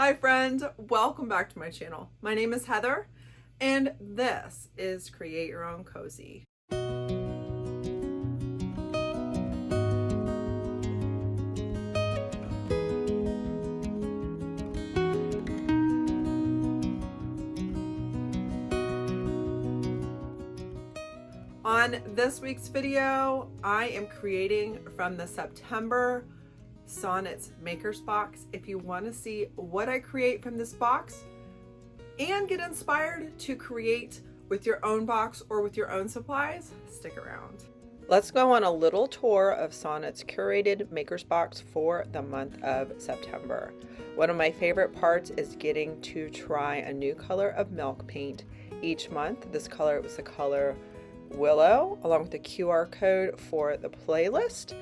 Hi friend, welcome back to my channel. My name is Heather and this is Create Your Own Cozy. On this week's video, I am creating from the September Sonnets Makers Box. If you want to see what I create from this box and get inspired to create with your own box or with your own supplies, stick around. Let's go on a little tour of Sonnet's Curated Makers Box for the month of September. One of my favorite parts is getting to try a new color of milk paint each month. This color was the color Willow, along with the QR code for the playlist.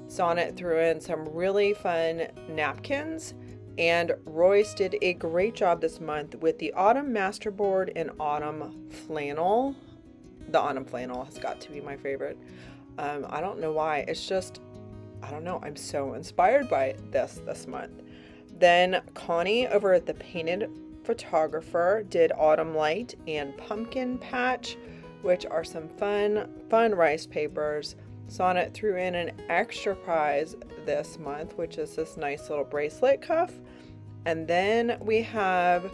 Sonnet threw in some really fun napkins, and Royce did a great job this month with the Autumn Masterboard and Autumn Flannel. The Autumn Flannel has got to be my favorite. I don't know why. It's just, I don't know. I'm so inspired by this month. Then Connie over at the Painted Photographer did Autumn Light and Pumpkin Patch, which are some fun rice papers. Sonnet threw in an extra prize this month, which is this nice little bracelet cuff. And then we have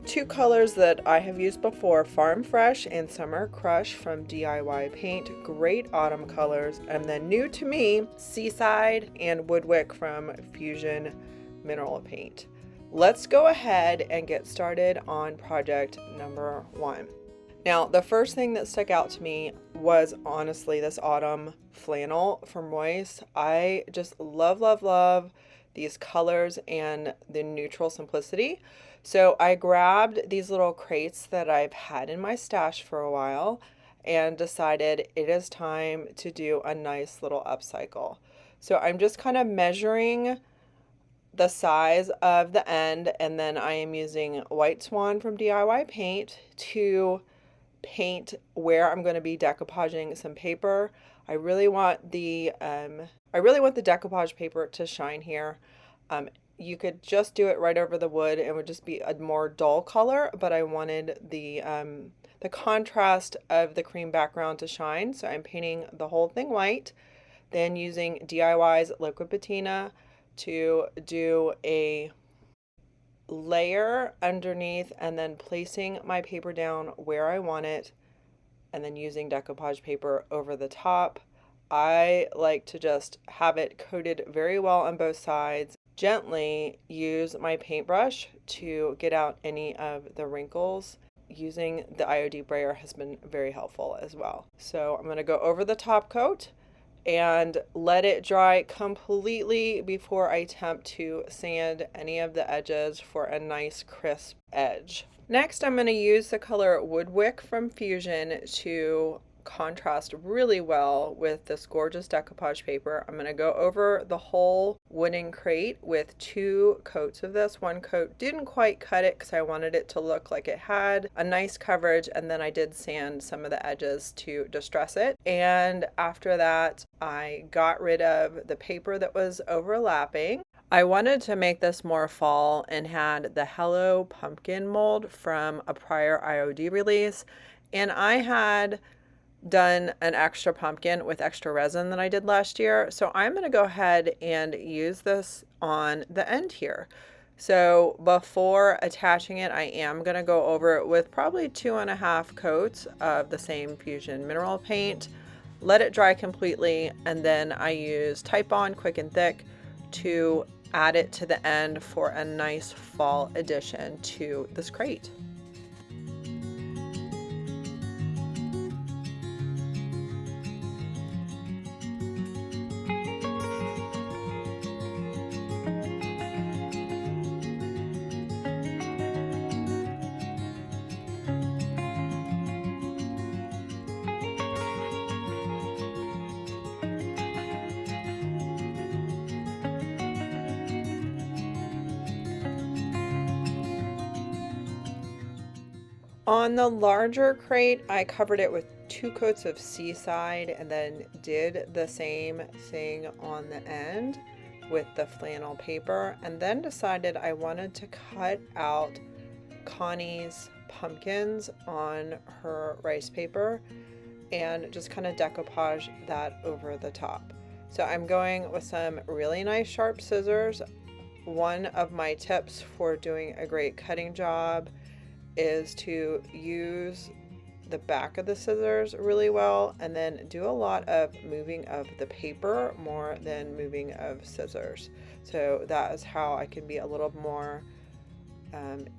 two colors that I have used before, Farm Fresh and Summer Crush from DIY Paint. Great autumn colors. And then new to me, Seaside and Woodwick from Fusion Mineral Paint. Let's go ahead and get started on project number 1. Now, the first thing that stuck out to me was honestly this autumn flannel from Royce. I just love these colors and the neutral simplicity. So I grabbed these little crates that I've had in my stash for a while and decided it is time to do a nice little upcycle. So I'm just kind of measuring the size of the end, and then I am using White Swan from DIY Paint to paint where I'm going to be decoupaging some paper. I really want the decoupage paper to shine here. You could just do it right over the wood and it would just be a more dull color, but I wanted the contrast of the cream background to shine, so I'm painting the whole thing white, then using DIY's liquid patina to do a layer underneath, and then placing my paper down where I want it, and then using decoupage paper over the top. I like to just have it coated very well on both sides. Gently use my paintbrush to get out any of the wrinkles. Using the IOD brayer has been very helpful as well. So I'm going to go over the top coat and let it dry completely before I attempt to sand any of the edges for a nice crisp edge. Next, I'm going to use the color Woodwick from Fusion to contrast really well with this gorgeous decoupage paper. I'm going to go over the whole wooden crate with 2 coats of this. One coat didn't quite cut it because I wanted it to look like it had a nice coverage, and then I did sand some of the edges to distress it. And after that, I got rid of the paper that was overlapping. I wanted to make this more fall and had the Hello Pumpkin mold from a prior IOD release, and I had done an extra pumpkin with extra resin that I did last year. So I'm going to go ahead and use this on the end here. So before attaching it, I am going to go over it with probably 2.5 coats of the same Fusion mineral paint, let it dry completely, and then I use TIghtbond Quick and Thick to add it to the end for a nice fall addition to this crate. On the larger crate, I covered it with 2 coats of Seaside and then did the same thing on the end with the flannel paper, and then decided I wanted to cut out Connie's pumpkins on her rice paper and just kind of decoupage that over the top. So I'm going with some really nice sharp scissors. One of my tips for doing a great cutting job is to use the back of the scissors really well, and then do a lot of moving of the paper more than moving of scissors. So that is how I can be a little more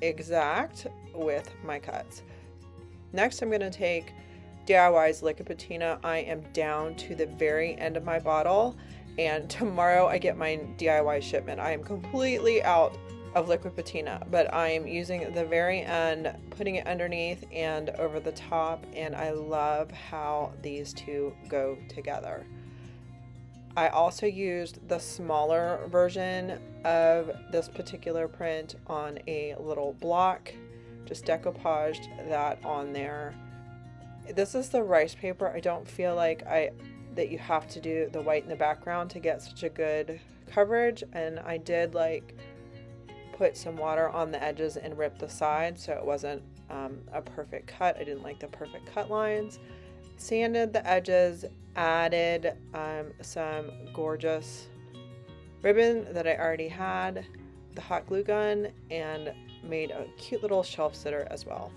exact with my cuts. Next, I'm going to take DIY's liquid patina. I am down to the very end of my bottle, and tomorrow I get my DIY shipment. I am completely out of liquid patina, but I am using the very end, putting it underneath and over the top, and I love how these two go together. I also used the smaller version of this particular print on a little block, just decoupaged that on there. This is the rice paper. I don't feel like that you have to do the white in the background to get such a good coverage, and I did like put some water on the edges and rip the sides, so it wasn't a perfect cut. I didn't like the perfect cut lines. Sanded the edges, added some gorgeous ribbon that I already had, the hot glue gun, and made a cute little shelf sitter as well.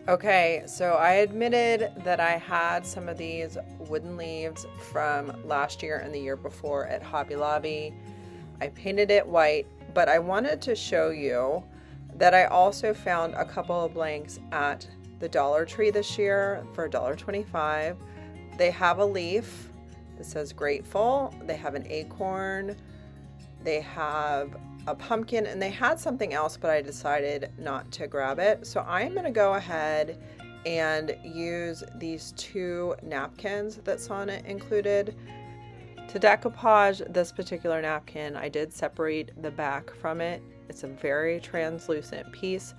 Okay, so I admitted that I had some of these wooden leaves from last year and the year before at Hobby Lobby. I painted it white, but I wanted to show you that I also found a couple of blanks at the Dollar Tree this year for $1.25. They have a leaf that says grateful, they have an acorn, they have a pumpkin, and they had something else, but I decided not to grab it. So I'm going to go ahead and use these two napkins that Sonnet included. To decoupage this particular napkin, I did separate the back from it. It's a very translucent piece,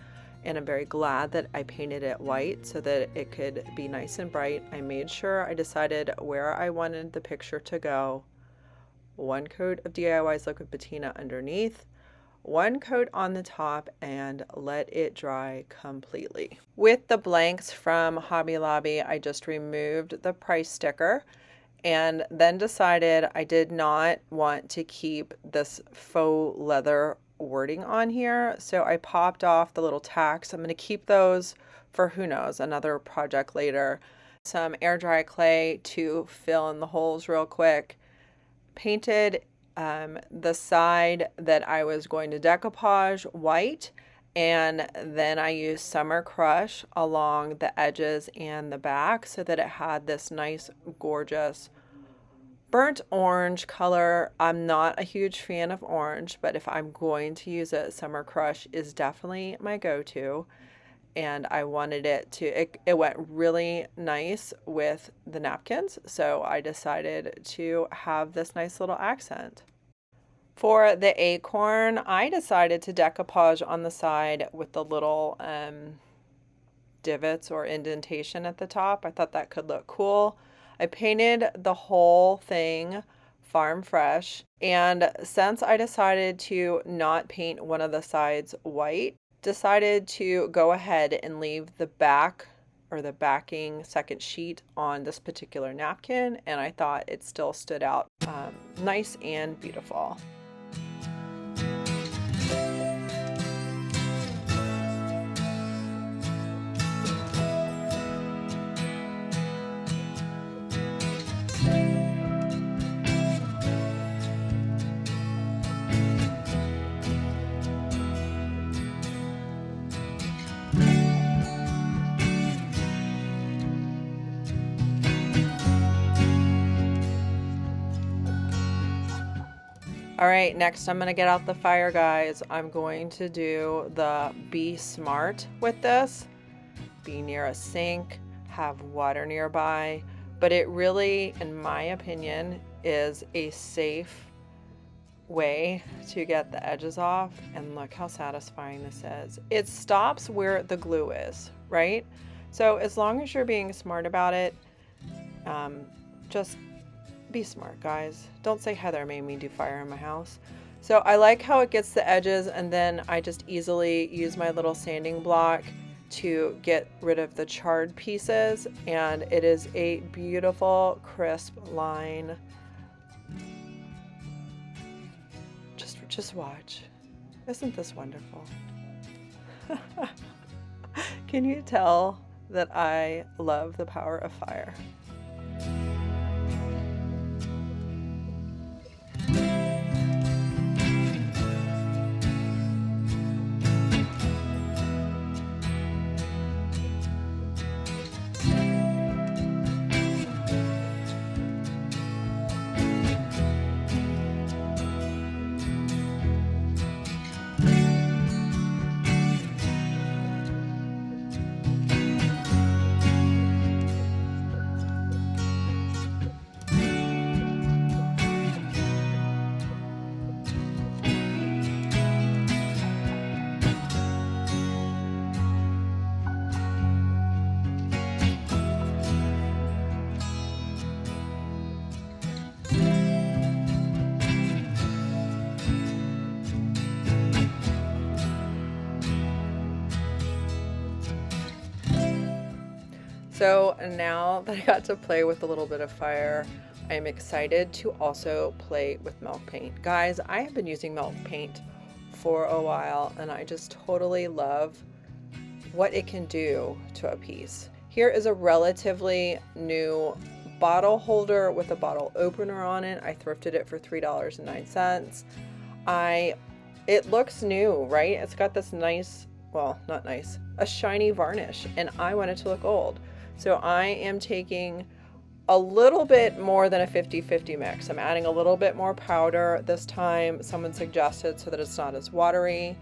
and I'm very glad that I painted it white so that it could be nice and bright. I made sure I decided where I wanted the picture to go. One coat of DIY's liquid patina underneath, one coat on the top, and let it dry completely. With the blanks from Hobby Lobby, I just removed the price sticker and then decided I did not want to keep this faux leather wording on here, so I popped off the little tacks. I'm going to keep those for, who knows, another project later. Some air dry clay to fill in the holes real quick. Painted the side that I was going to decoupage white, and then I used Summer Crush along the edges and the back so that it had this nice gorgeous burnt orange color. I'm not a huge fan of orange, but if I'm going to use it, Summer Crush is definitely my go-to, and I wanted it to, it went really nice with the napkins, so I decided to have this nice little accent. For the acorn, I decided to decoupage on the side with the little divots or indentation at the top. I thought that could look cool. I painted the whole thing farm fresh, and since I decided to not paint one of the sides white, decided to go ahead and leave the back or the backing second sheet on this particular napkin, and I thought it still stood out nice and beautiful. All right, next I'm gonna get out the fire, guys. I'm going to do the Be Smart with this. be near a sink, have water nearby, but it really, in my opinion, is a safe way to get the edges off. And look how satisfying this is. It stops where the glue is, right? So as long as you're being smart about it, just be smart, guys. Don't say Heather made me do fire in my house. So I like how it gets the edges, and then I just easily use my little sanding block to get rid of the charred pieces, and it is a beautiful crisp line. Just watch. Isn't this wonderful? Can you tell that I love the power of fire? So now that I got to play with a little bit of fire, I'm excited to also play with milk paint. Guys, I have been using milk paint for a while, and I just totally love what it can do to a piece. Here is a relatively new bottle holder with a bottle opener on it. I thrifted it for $3.09. It looks new, right? It's got this nice, well, not nice, a shiny varnish, and I want it to look old. So I am taking a little bit more than a 50-50 mix. I'm adding a little bit more powder this time, someone suggested, so that it's not as watery.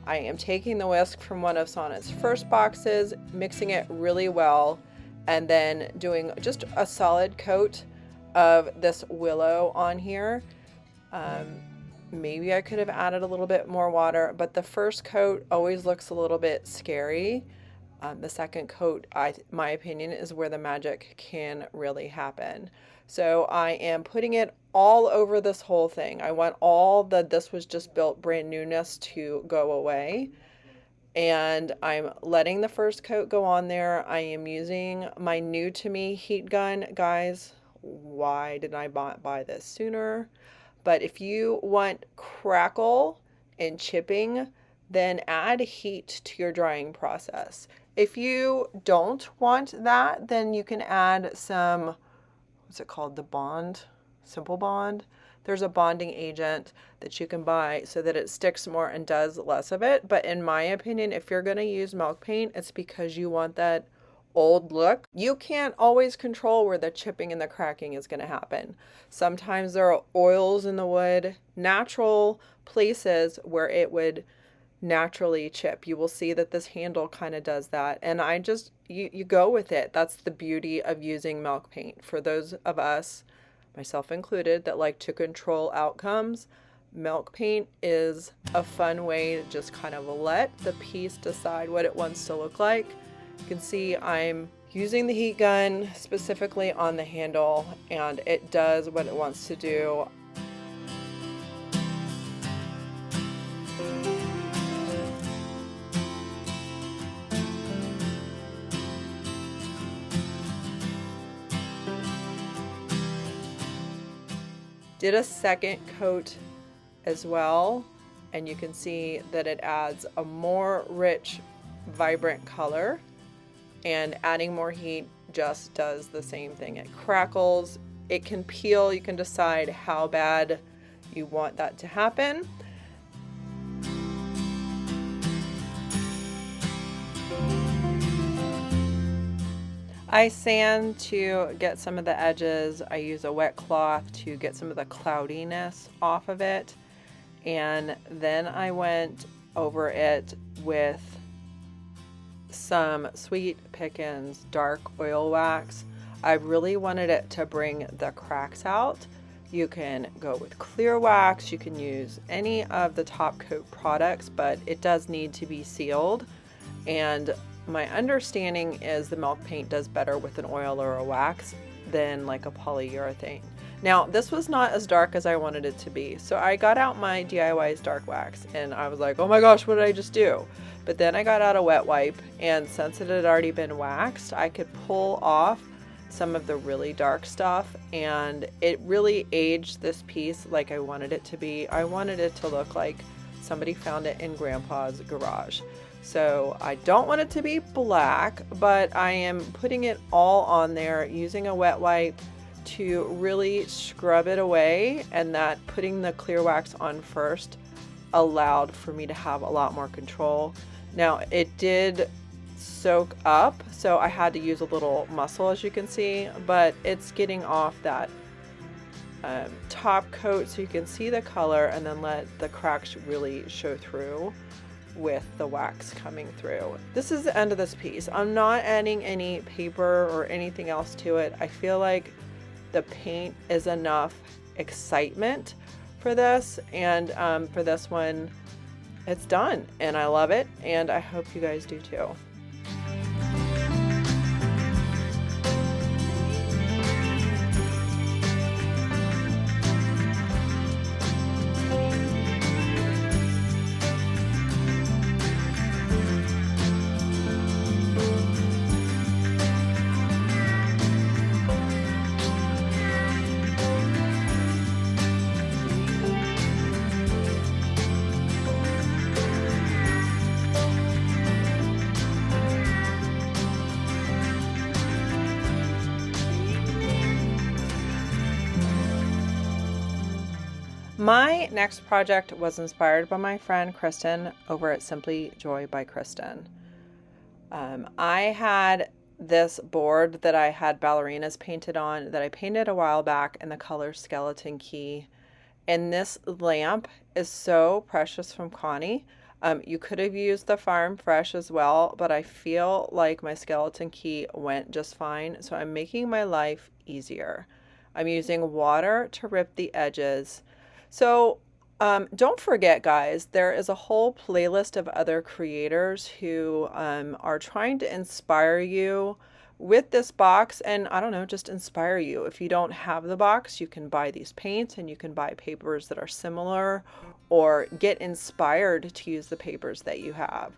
I am taking the whisk from one of Sonnet's first boxes, mixing it really well, and then doing just a solid coat of this willow on here. Maybe I could have added a little bit more water, but the first coat always looks a little bit scary. The second coat, my opinion, is where the magic can really happen. So I am putting it all over this whole thing. I want all the "this was just built" brand newness to go away. And I'm letting the first coat go on there. I am using my new to me heat gun. Guys, why did I buy this sooner? But if you want crackle and chipping, then add heat to your drying process. If you don't want that, then you can add some, what's it called? The bond, Simple Bond. There's a bonding agent that you can buy so that it sticks more and does less of it. But in my opinion, if you're going to use milk paint, it's because you want that old look. You can't always control where the chipping and the cracking is going to happen. Sometimes there are oils in the wood, natural places where it would naturally chip. You will see that this handle kind of does that, and you go with it. That's the beauty of using milk paint. For those of us, myself included, that like to control outcomes, milk paint is a fun way to just kind of let the piece decide what it wants to look like. You can see I'm using the heat gun specifically on the handle, and it does what it wants to do. Did a second coat as well, and you can see that it adds a more rich, vibrant color, and adding more heat just does the same thing. It crackles, it can peel, you can decide how bad you want that to happen. I sand to get some of the edges. I use a wet cloth to get some of the cloudiness off of it. And then I went over it with some Sweet Pickins dark oil wax. I really wanted it to bring the cracks out. You can go with clear wax, you can use any of the top coat products, but it does need to be sealed. And my understanding is the milk paint does better with an oil or a wax than like a polyurethane. Now, this was not as dark as I wanted it to be, so I got out my DIY's dark wax and I was like, oh my gosh, what did I just do? But then I got out a wet wipe, and since it had already been waxed, I could pull off some of the really dark stuff, and it really aged this piece like I wanted it to be. I wanted it to look like somebody found it in Grandpa's garage. So I don't want it to be black, but I am putting it all on there using a wet wipe to really scrub it away, and that putting the clear wax on first allowed for me to have a lot more control. Now it did soak up, so I had to use a little muscle, as you can see, but it's getting off that top coat so you can see the color, and then let the cracks really show through with the wax coming through. This is the end of this piece. I'm not adding any paper or anything else to it. I feel like the paint is enough excitement for this, and for this one it's done and I love it, and I hope you guys do too. My next project was inspired by my friend Kristen over at Simply Joy by Kristen. I had this board that I had ballerinas painted on that I painted a while back in the color Skeleton Key. And this lamp is so precious from Connie. You could have used the Farm Fresh as well, but I feel like my Skeleton Key went just fine. So I'm making my life easier. I'm using water to rip the edges. So don't forget, guys, there is a whole playlist of other creators who are trying to inspire you with this box, and I don't know, just inspire you. If you don't have the box, you can buy these paints and you can buy papers that are similar, or get inspired to use the papers that you have.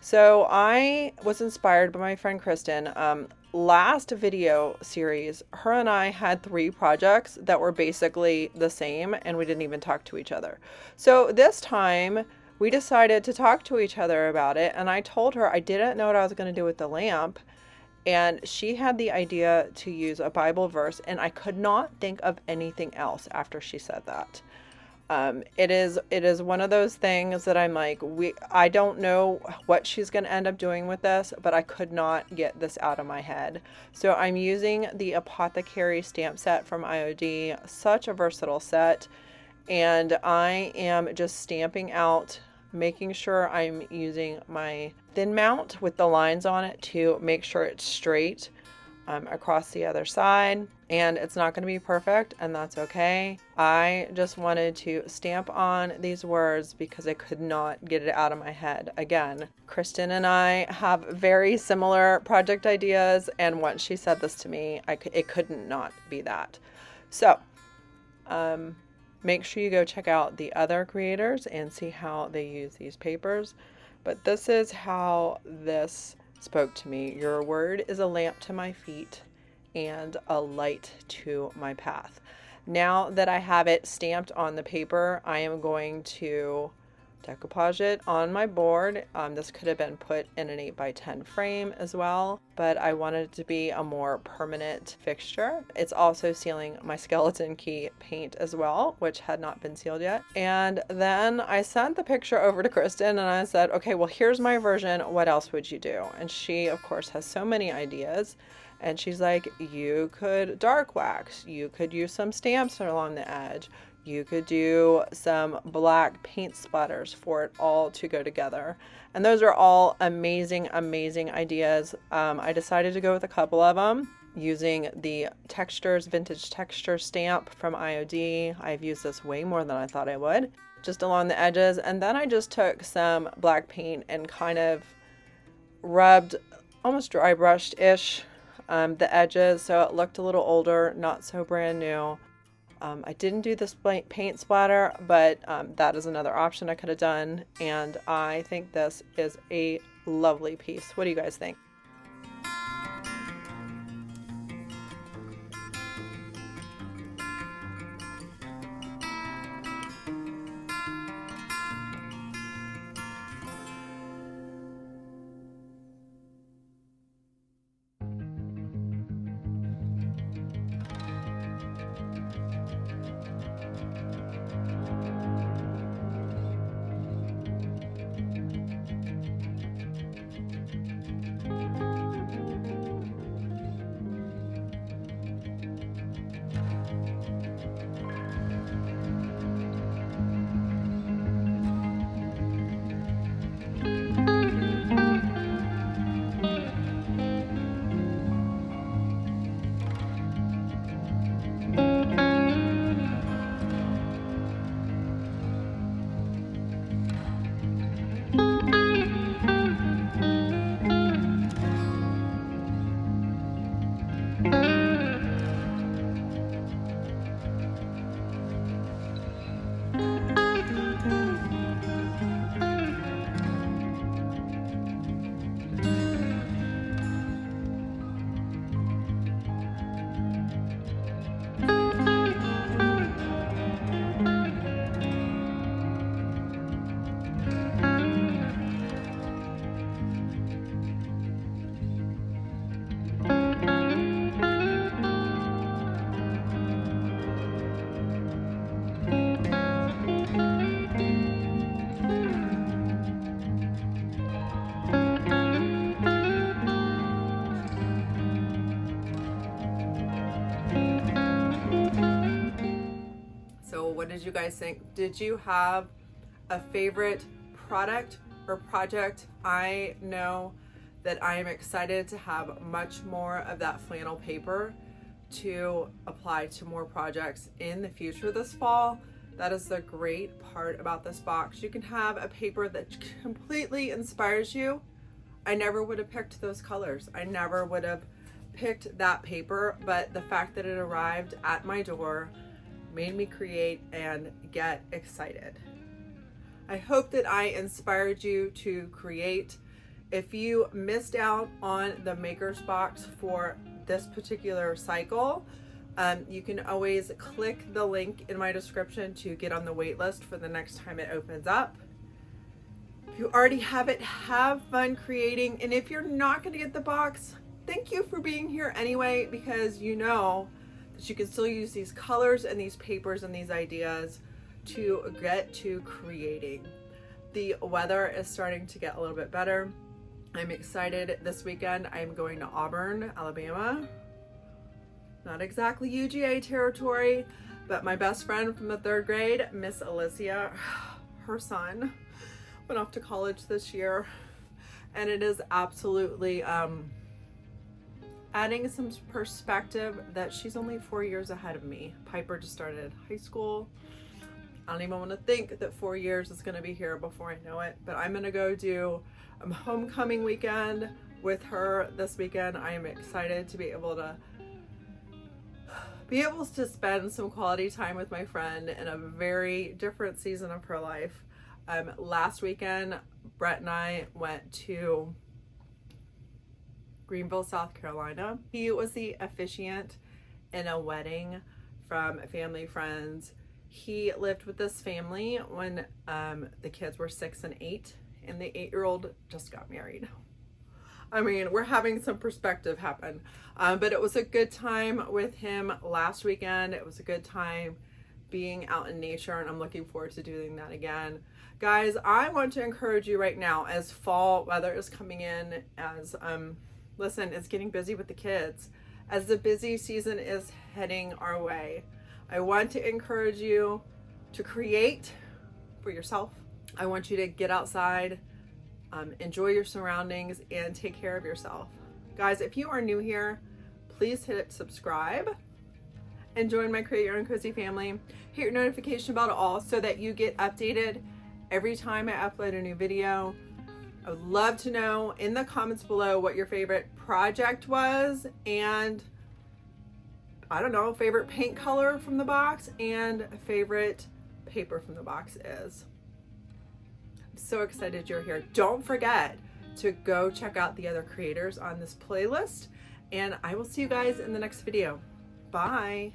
So I was inspired by my friend Kristen. Last video series, her and I had 3 projects that were basically the same, and we didn't even talk to each other. So this time we decided to talk to each other about it, and I told her I didn't know what I was going to do with the lamp, and she had the idea to use a Bible verse, and I could not think of anything else after she said that. It is one of those things that I'm like, I don't know what she's going to end up doing with this, but I could not get this out of my head. So I'm using the Apothecary stamp set from IOD, such a versatile set. And I am just stamping out, making sure I'm using my thin mount with the lines on it to make sure it's straight across the other side. And it's not going to be perfect, and that's okay. I just wanted to stamp on these words because I could not get it out of my head. Again, Kristen and I have very similar project ideas, and once she said this to me, it couldn't not be that. So make sure you go check out the other creators and see how they use these papers. But this is how this spoke to me. Your word is a lamp to my feet and a light to my path. Now that I have it stamped on the paper, I am going to decoupage it on my board. This could have been put in an 8x10 frame as well, but I wanted it to be a more permanent fixture. It's also sealing my Skeleton Key paint as well, which had not been sealed yet. And then I sent the picture over to Kristen and I said, okay, well, here's my version. What else would you do? And she, of course, has so many ideas. And she's like, you could dark wax, you could use some stamps along the edge, You could do some black paint splatters for it all to go together. And those are all amazing, amazing ideas. I decided to go with a couple of them using the Textures Vintage Texture stamp from IOD. I've used this way more than I thought I would, just along the edges. And then I just took some black paint and kind of rubbed, almost dry brushed-ish, the edges so it looked a little older, not so brand new. I didn't do this paint splatter, but that is another option I could have done, and I think this is a lovely piece. What do you guys think? What did you guys think? Did you have a favorite product or project? I know that I am excited to have much more of that flannel paper to apply to more projects in the future this fall. That is the great part about this box. You can have a paper that completely inspires you. I never would have picked those colors. I never would have picked that paper, but the fact that it arrived at my door made me create and get excited. I hope that I inspired you to create. If you missed out on the Maker's Box for this particular cycle, you can always click the link in my description to get on the wait list for the next time it opens up. If you already have it, have fun creating. And if you're not going to get the box, thank you for being here anyway, because you know that you can still use these colors and these papers and these ideas to get to creating. The weather is starting to get a little bit better. I'm excited. This weekend I'm going to Auburn, Alabama. Not exactly UGA territory, but my best friend from the 3rd grade, Miss Alicia, her son went off to college this year, and it is absolutely adding some perspective that she's only 4 years ahead of me. Piper just started high school. I don't even want to think that 4 years is going to be here before I know it, but I'm going to go do a homecoming weekend with her this weekend. I am excited to be able to spend some quality time with my friend in a very different season of her life. Last weekend, Brett and I went to Greenville, South Carolina. He was the officiant in a wedding from family friends. He lived with this family when the kids were 6 and 8, and the 8-year-old just got married. I mean, we're having some perspective happen, but it was a good time with him last weekend. It was a good time being out in nature, and I'm looking forward to doing that again. Guys, I want to encourage you right now as fall weather is coming in, as listen, it's getting busy with the kids. As the busy season is heading our way, I want to encourage you to create for yourself. I want you to get outside, enjoy your surroundings, and take care of yourself. Guys, if you are new here, please hit subscribe and join my Create Your Own Cozy family. Hit your notification bell all so that you get updated every time I upload a new video. I would love to know in the comments below what your favorite project was, and I don't know, favorite paint color from the box and favorite paper from the box is. I'm so excited you're here. Don't forget to go check out the other creators on this playlist, and I will see you guys in the next video. Bye.